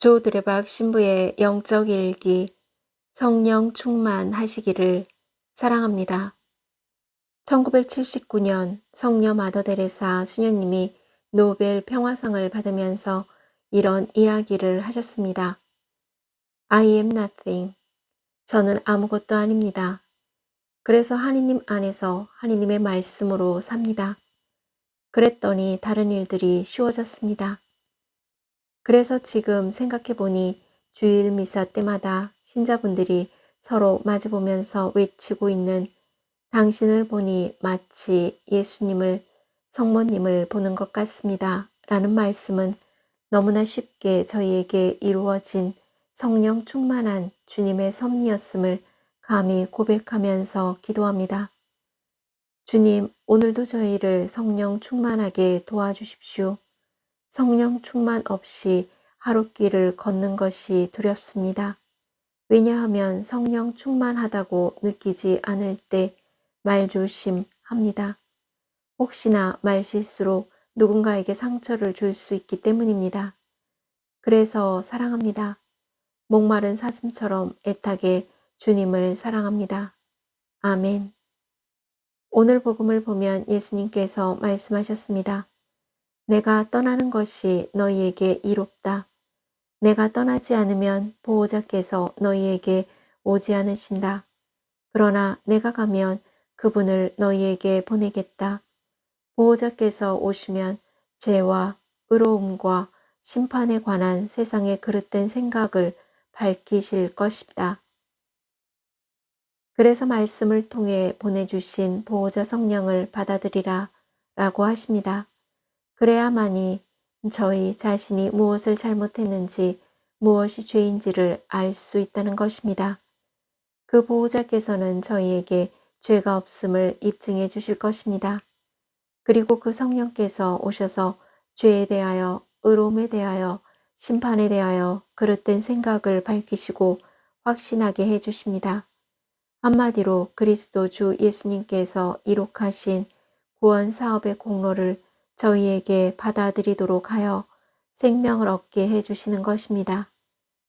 조 드레박 신부의 영적 일기, 성령 충만하시기를 사랑합니다. 1979년 성녀 마더 데레사 수녀님이 노벨 평화상을 받으면서 이런 이야기를 하셨습니다. I am nothing. 저는 아무것도 아닙니다. 그래서 하느님 안에서 하느님의 말씀으로 삽니다. 그랬더니 다른 일들이 쉬워졌습니다. 그래서 지금 생각해보니 주일 미사 때마다 신자분들이 서로 마주보면서 외치고 있는 당신을 보니 마치 예수님을, 성모님을 보는 것 같습니다. 라는 말씀은 너무나 쉽게 저희에게 이루어진 성령 충만한 주님의 섭리였음을 감히 고백하면서 기도합니다. 주님, 오늘도 저희를 성령 충만하게 도와주십시오. 성령 충만 없이 하루길을 걷는 것이 두렵습니다. 왜냐하면 성령 충만하다고 느끼지 않을 때 말조심합니다. 혹시나 말실수로 누군가에게 상처를 줄 수 있기 때문입니다. 그래서 사랑합니다. 목마른 사슴처럼 애타게 주님을 사랑합니다. 아멘. 오늘 복음을 보면 예수님께서 말씀하셨습니다. 내가 떠나는 것이 너희에게 이롭다. 내가 떠나지 않으면 보호자께서 너희에게 오지 않으신다. 그러나 내가 가면 그분을 너희에게 보내겠다. 보호자께서 오시면 죄와 의로움과 심판에 관한 세상의 그릇된 생각을 밝히실 것이다. 그래서 말씀을 통해 보내주신 보호자 성령을 받아들이라 라고 하십니다. 그래야만이 저희 자신이 무엇을 잘못했는지 무엇이 죄인지를 알 수 있다는 것입니다. 그 보호자께서는 저희에게 죄가 없음을 입증해 주실 것입니다. 그리고 그 성령께서 오셔서 죄에 대하여, 의로움에 대하여, 심판에 대하여 그릇된 생각을 밝히시고 확신하게 해 주십니다. 한마디로 그리스도 주 예수님께서 이룩하신 구원 사업의 공로를 저희에게 받아들이도록 하여 생명을 얻게 해주시는 것입니다.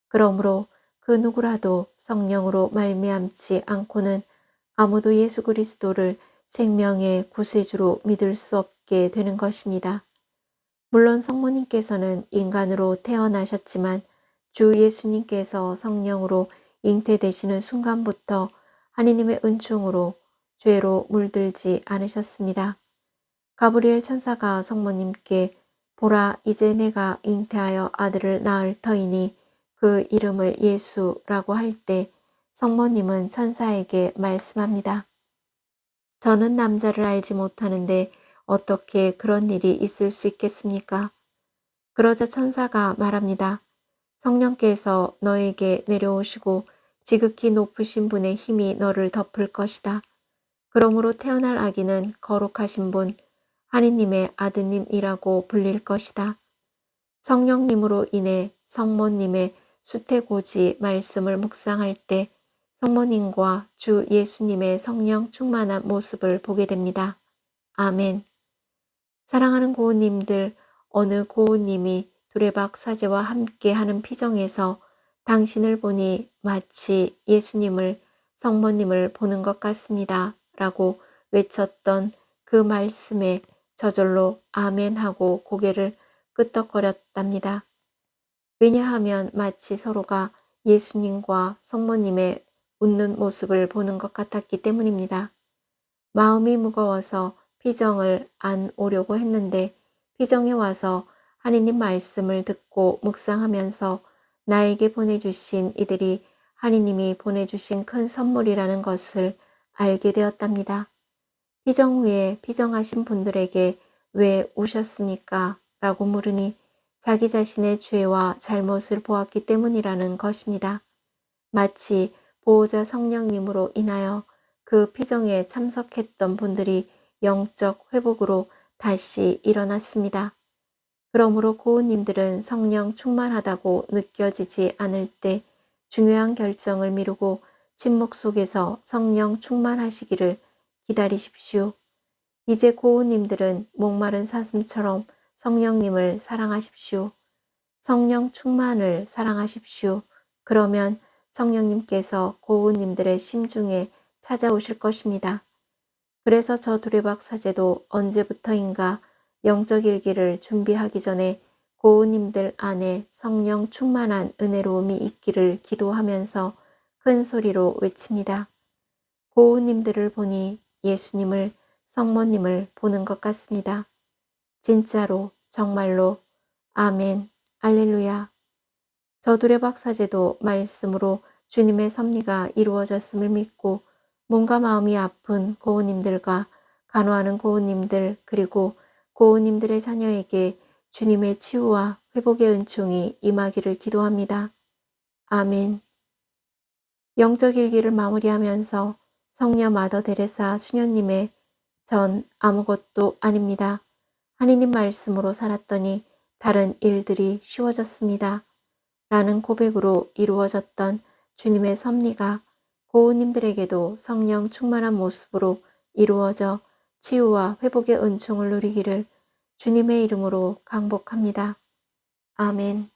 그러므로 그 누구라도 성령으로 말미암지 않고는 아무도 예수 그리스도를 생명의 구세주로 믿을 수 없게 되는 것입니다. 물론 성모님께서는 인간으로 태어나셨지만 주 예수님께서 성령으로 잉태되시는 순간부터 하느님의 은총으로 죄로 물들지 않으셨습니다. 가브리엘 천사가 성모님께 보라 이제 내가 잉태하여 아들을 낳을 터이니 그 이름을 예수라고 할 때 성모님은 천사에게 말씀합니다. 저는 남자를 알지 못하는데 어떻게 그런 일이 있을 수 있겠습니까? 그러자 천사가 말합니다. 성령께서 너에게 내려오시고 지극히 높으신 분의 힘이 너를 덮을 것이다. 그러므로 태어날 아기는 거룩하신 분, 하느님의 아드님이라고 불릴 것이다. 성령님으로 인해 성모님의 수태고지 말씀을 묵상할 때 성모님과 주 예수님의 성령 충만한 모습을 보게 됩니다. 아멘. 사랑하는 고우님들, 어느 고우님이 두레박 사제와 함께 하는 피정에서 당신을 보니 마치 예수님을, 성모님을 보는 것 같습니다. 라고 외쳤던 그 말씀에 저절로 아멘하고 고개를 끄덕거렸답니다. 왜냐하면 마치 서로가 예수님과 성모님의 웃는 모습을 보는 것 같았기 때문입니다. 마음이 무거워서 피정을 안 오려고 했는데 피정에 와서 하느님 말씀을 듣고 묵상하면서 나에게 보내주신 이들이 하느님이 보내주신 큰 선물이라는 것을 알게 되었답니다. 피정 후에 피정하신 분들에게 왜 우셨습니까? 라고 물으니 자기 자신의 죄와 잘못을 보았기 때문이라는 것입니다. 마치 보호자 성령님으로 인하여 그 피정에 참석했던 분들이 영적 회복으로 다시 일어났습니다. 그러므로 고우님들은 성령 충만하다고 느껴지지 않을 때 중요한 결정을 미루고 침묵 속에서 성령 충만하시기를 기다리십시오. 이제 고우님들은 목마른 사슴처럼 성령님을 사랑하십시오. 성령 충만을 사랑하십시오. 그러면 성령님께서 고우님들의 심중에 찾아오실 것입니다. 그래서 저 두레박 사제도 언제부터인가 영적 일기를 준비하기 전에 고우님들 안에 성령 충만한 은혜로움이 있기를 기도하면서 큰 소리로 외칩니다. 고우님들을 보니 예수님을, 성모님을 보는 것 같습니다. 진짜로, 정말로, 아멘, 알렐루야. 저 두레박 사제도 말씀으로 주님의 섭리가 이루어졌음을 믿고 몸과 마음이 아픈 고우님들과 간호하는 고우님들 그리고 고우님들의 자녀에게 주님의 치유와 회복의 은총이 임하기를 기도합니다. 아멘. 영적 일기를 마무리하면서 성녀 마더 데레사 수녀님의 전 아무것도 아닙니다. 하느님 말씀으로 살았더니 다른 일들이 쉬워졌습니다. 라는 고백으로 이루어졌던 주님의 섭리가 고우님들에게도 성령 충만한 모습으로 이루어져 치유와 회복의 은총을 누리기를 주님의 이름으로 강복합니다. 아멘.